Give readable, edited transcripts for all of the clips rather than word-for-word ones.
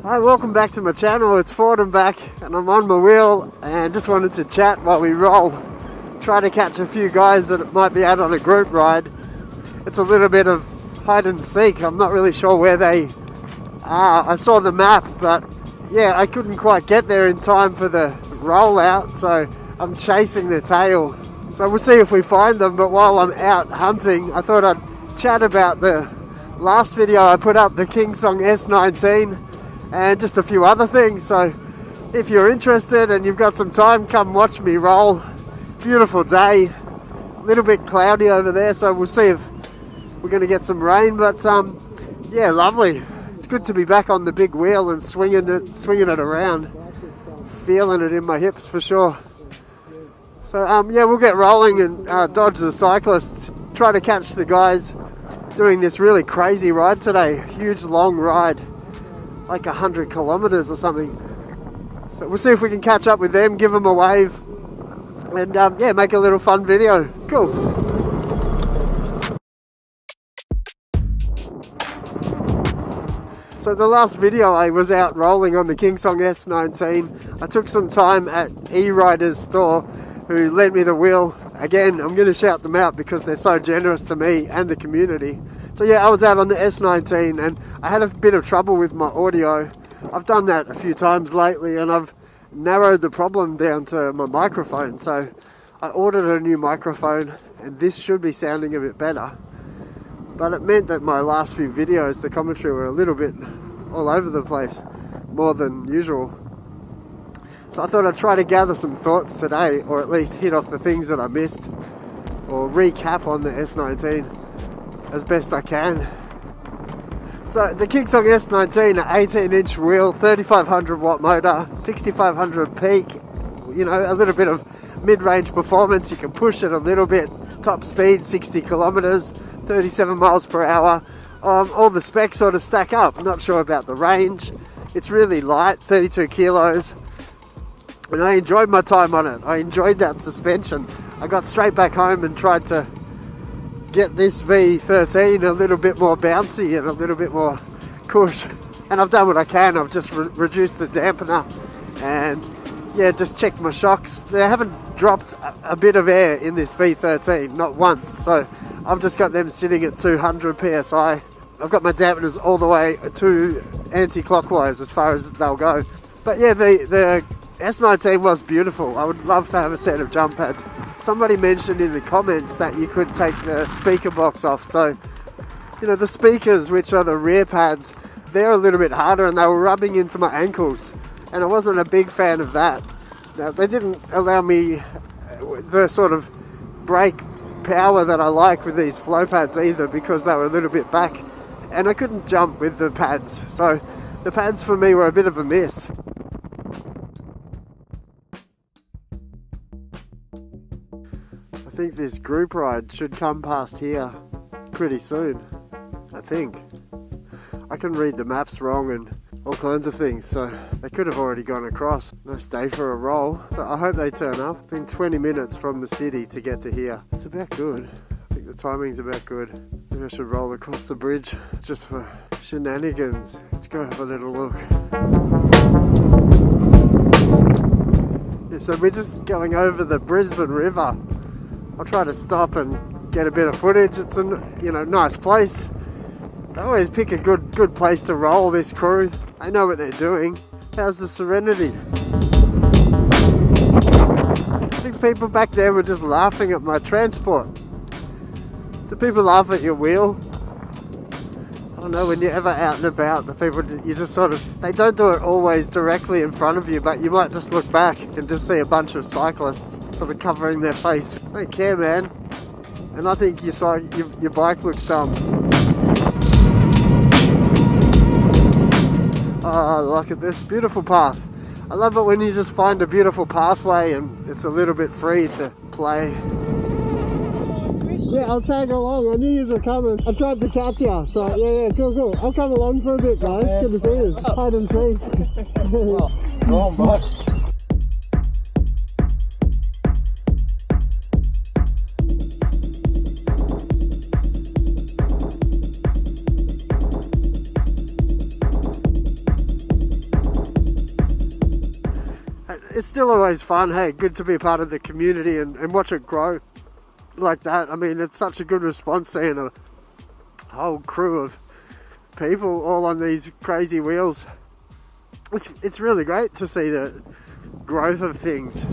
Hi, welcome back to my channel. It's Ford and back, and I'm on my wheel and just wanted to chat while we roll. Try to catch a few guys that might be out on a group ride. It's a little bit of hide and seek. I'm not really sure where they are. I saw the map, but yeah, I couldn't quite get there in time for the rollout, so I'm chasing their tail. So we'll see if we find them, but while I'm out hunting, I thought I'd chat about the last video I put up, the KINGSONG S19, and just a few other things. So if you're interested and you've got some time, come watch me roll. Beautiful day, a little bit cloudy over there, so we'll see if we're going to get some rain, but yeah, lovely. It's good to be back on the big wheel and swinging it around, feeling it in my hips for sure. So yeah, we'll get rolling and dodge the cyclists, try to catch the guys doing this really crazy ride today. Huge long ride, like 100 kilometers or something. So we'll see if we can catch up with them, give them a wave, and yeah, make a little fun video. Cool. So the last video I was out rolling on the KINGSONG S19. I took some time at E-RIDERZ store, who lent me the wheel. Again, I'm going to shout them out because they're so generous to me and the community. So yeah, I was out on the S19 and I had a bit of trouble with my audio. I've done that a few times lately and I've narrowed the problem down to my microphone. So I ordered a new microphone and this should be sounding a bit better. But it meant that my last few videos, the commentary were a little bit all over the place, more than usual. So I thought I'd try to gather some thoughts today, or at least hit off the things that I missed, or recap on the S19 as best I can. So the KINGSONG S19, an 18-inch wheel, 3500 watt motor, 6500 peak, you know, a little bit of mid-range performance. You can push it a little bit, top speed 60 kilometers, 37 miles per hour. All the specs sort of stack up. Not sure about the range. It's really light, 32 kilos. And I enjoyed my time on it. I enjoyed that suspension. I got straight back home and tried to get this V13 a little bit more bouncy and a little bit more cush. And I've done what I can. I've just reduced the dampener and yeah, just checked my shocks. They haven't dropped a bit of air in this V13, not once. So I've just got them sitting at 200 PSI. I've got my dampeners all the way to anti-clockwise as far as they'll go. But yeah, the S19 was beautiful. I would love to have a set of jump pads. Somebody mentioned in the comments that you could take the speaker box off. So, you know, the speakers, which are the rear pads, they're a little bit harder and they were rubbing into my ankles. And I wasn't a big fan of that. Now, they didn't allow me the sort of brake power that I like with these flow pads either, because they were a little bit back. And I couldn't jump with the pads. So the pads for me were a bit of a miss. I think this group ride should come past here pretty soon, I think. I can read the maps wrong and all kinds of things, so they could have already gone across. Nice day for a roll. So I hope they turn up. Been 20 minutes from the city to get to here. It's about good. I think the timing's about good. Maybe I should roll across the bridge just for shenanigans. Let's go have a little look. Yeah, so we're just going over the Brisbane River. I'll try to stop and get a bit of footage. It's a nice place. They always pick a good place to roll, this crew. They know what they're doing. How's the Serenity? I think people back there were just laughing at my transport. Do people laugh at your wheel? I don't know, when you're ever out and about, the people, you just sort of, they don't do it always directly in front of you, but you might just look back and just see a bunch of cyclists sort of covering their face. I don't care, man. And I think your bike looks dumb. Oh, look at this beautiful path. I love it when you just find a beautiful pathway and it's a little bit free to play. Yeah, I'll tag along. I knew you were coming. I tried to catch you. So yeah, cool. I'll come along for a bit, guys. Good to see you. Hide and seek. Go on, bud. it's still always fun. Hey, good to be a part of the community and watch it grow like that. I mean, it's such a good response seeing a whole crew of people all on these crazy wheels. It's really great to see the growth of things.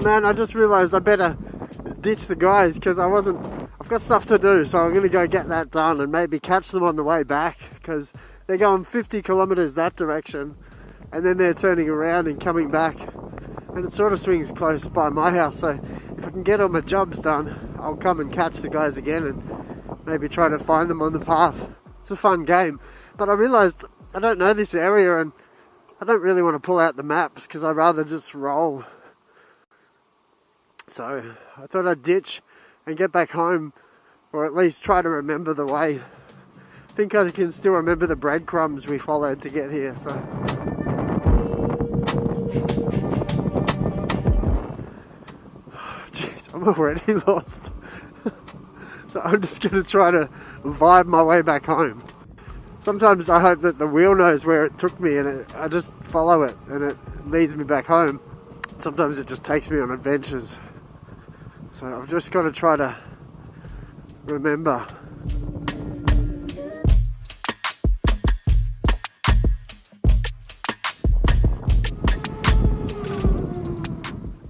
Man, I just realised I better ditch the guys because I've got stuff to do, so I'm going to go get that done and maybe catch them on the way back, because they're going 50 kilometres that direction and then they're turning around and coming back, and it sort of swings close by my house, so if I can get all my jobs done, I'll come and catch the guys again and maybe try to find them on the path. It's a fun game, but I realised I don't know this area and I don't really want to pull out the maps because I'd rather just roll. So I thought I'd ditch and get back home, or at least try to remember the way. I think I can still remember the breadcrumbs we followed to get here. So jeez, I'm already lost. So I'm just going to try to vibe my way back home. Sometimes I hope that the wheel knows where it took me and I just follow it and it leads me back home. Sometimes it just takes me on adventures. So I've just got to try to remember.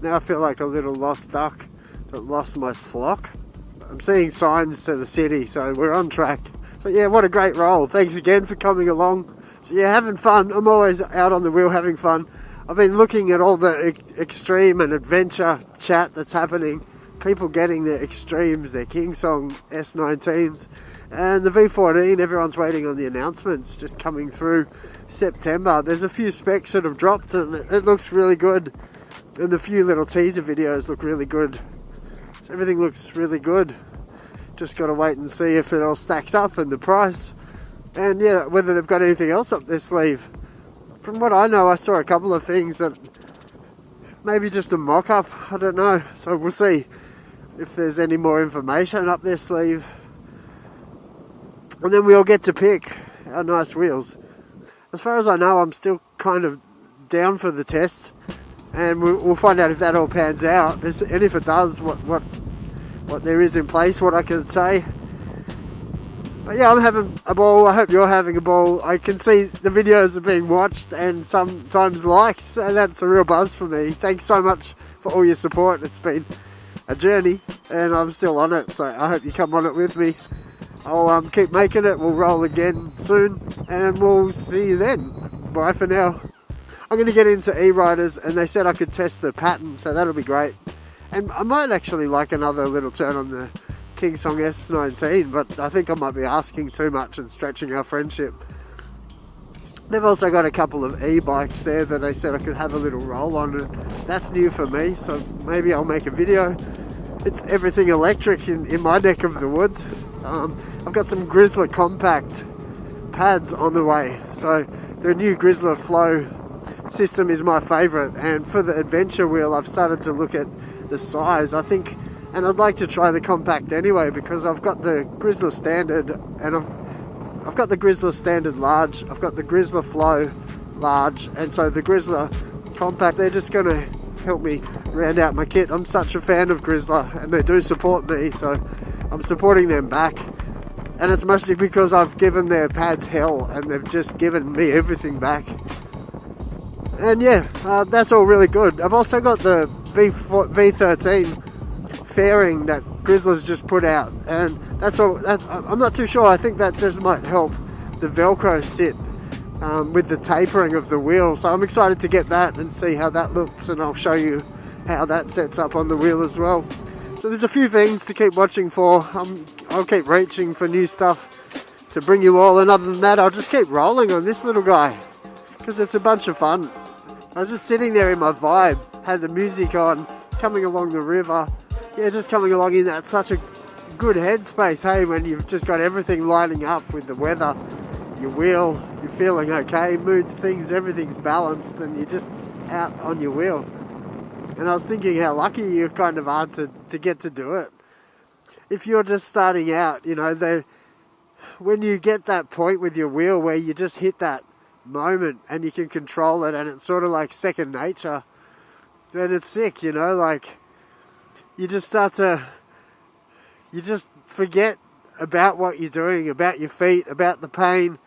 Now I feel like a little lost duck that lost my flock. I'm seeing signs to the city, so we're on track. So yeah, what a great roll. Thanks again for coming along. So yeah, having fun. I'm always out on the wheel having fun. I've been looking at all the extreme and adventure chat that's happening. People getting their extremes, their KINGSONG S19s, and the V14. Everyone's waiting on the announcements just coming through September. There's a few specs that have dropped and it looks really good, and the few little teaser videos look really good. So everything looks really good. Just got to wait and see if it all stacks up and the price, and yeah, whether they've got anything else up their sleeve. From what I know, I saw a couple of things that maybe just a mock-up, I don't know, so we'll see if there's any more information up their sleeve, and then we all get to pick our nice wheels. As far as I know, I'm still kind of down for the test, and we'll find out if that all pans out, and if it does, what there is in place, what I can say. But yeah, I'm having a ball. I hope you're having a ball. I can see the videos are being watched and sometimes liked, so that's a real buzz for me. Thanks so much for all your support. It's been a journey and I'm still on it, so I hope you come on it with me. I'll keep making it. We'll roll again soon and we'll see you then. Bye for now. I'm going to get into E-RIDERZ, and they said I could test the pattern, so that'll be great. And I might actually like another little turn on the KINGSONG S19, but I think I might be asking too much and stretching our friendship. They've also got a couple of e-bikes there that they said I could have a little roll on, and that's new for me, so maybe I'll make a video. It's everything electric in my neck of the woods. I've got some GRIZZLA compact pads on the way, so the new GRIZZLA Flow system is my favourite, and for the adventure wheel I've started to look at the size, I think, and I'd like to try the compact anyway, because I've got the GRIZZLA Standard and I've got the GRIZZLA Standard large, I've got the GRIZZLA Flow large, and so the GRIZZLA compact, they're just going to help me round out my kit. I'm such a fan of GRIZZLA and they do support me, so I'm supporting them back, and it's mostly because I've given their pads hell and they've just given me everything back. And yeah, that's all really good. I've also got the V13 fairing that GRIZZLA's just put out, and that's all. I'm not too sure. I think that just might help the Velcro sit with the tapering of the wheel. So I'm excited to get that and see how that looks, and I'll show you how that sets up on the wheel as well. So there's a few things to keep watching for. I'll keep reaching for new stuff to bring you all, and other than that, I'll just keep rolling on this little guy because it's a bunch of fun. I was just sitting there in my vibe, had the music on, coming along the river. Yeah, just coming along in that such a good headspace, hey, when you've just got everything lining up with the weather, your wheel, you're feeling okay, moods, things, everything's balanced, and you're just out on your wheel. And I was thinking how lucky you kind of are to get to do it. If you're just starting out, you know, when you get that point with your wheel where you just hit that moment and you can control it and it's sort of like second nature, then it's sick, you know, like you just forget about what you're doing, about your feet, about the pain,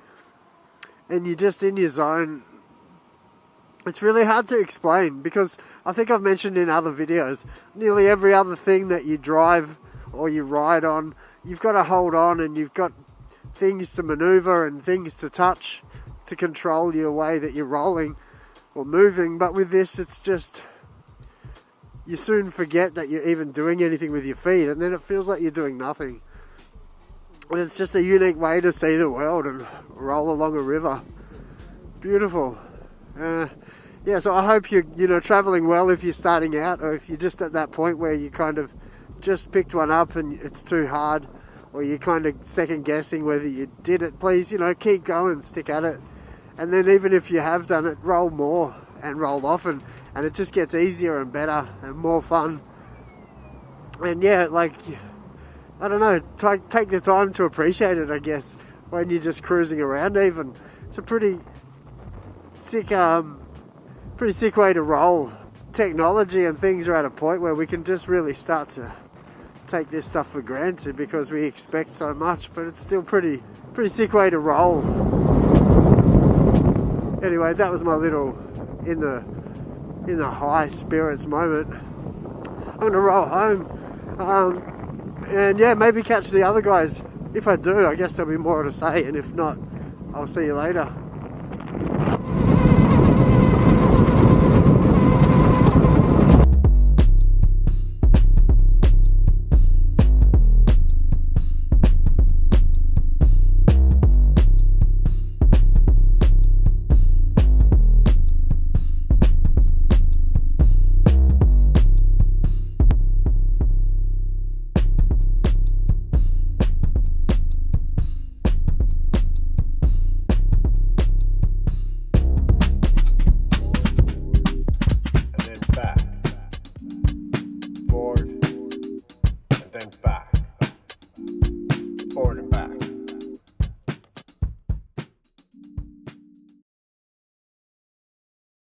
and you're just in your zone. It's really hard to explain because I think I've mentioned in other videos, nearly every other thing that you drive or you ride on, you've got to hold on and you've got things to maneuver and things to touch to control your way that you're rolling or moving. But with this, it's just, you soon forget that you're even doing anything with your feet, and then it feels like you're doing nothing. And it's just a unique way to see the world and roll along a river. Beautiful. Yeah, so I hope you're traveling well if you're starting out, or if you're just at that point where you kind of just picked one up and it's too hard, or you're kind of second guessing whether you did it. Please, keep going, stick at it. And then even if you have done it, roll more and roll often, and it just gets easier and better and more fun. And yeah, like, I don't know, take the time to appreciate it, I guess, when you're just cruising around even. It's a pretty sick way to roll. Technology and things are at a point where we can just really start to take this stuff for granted because we expect so much, but it's still pretty sick way to roll. Anyway, that was my little in the high spirits moment. I'm gonna roll home, and yeah, maybe catch the other guys. If I do, I guess there'll be more to say, and if not, I'll see you later.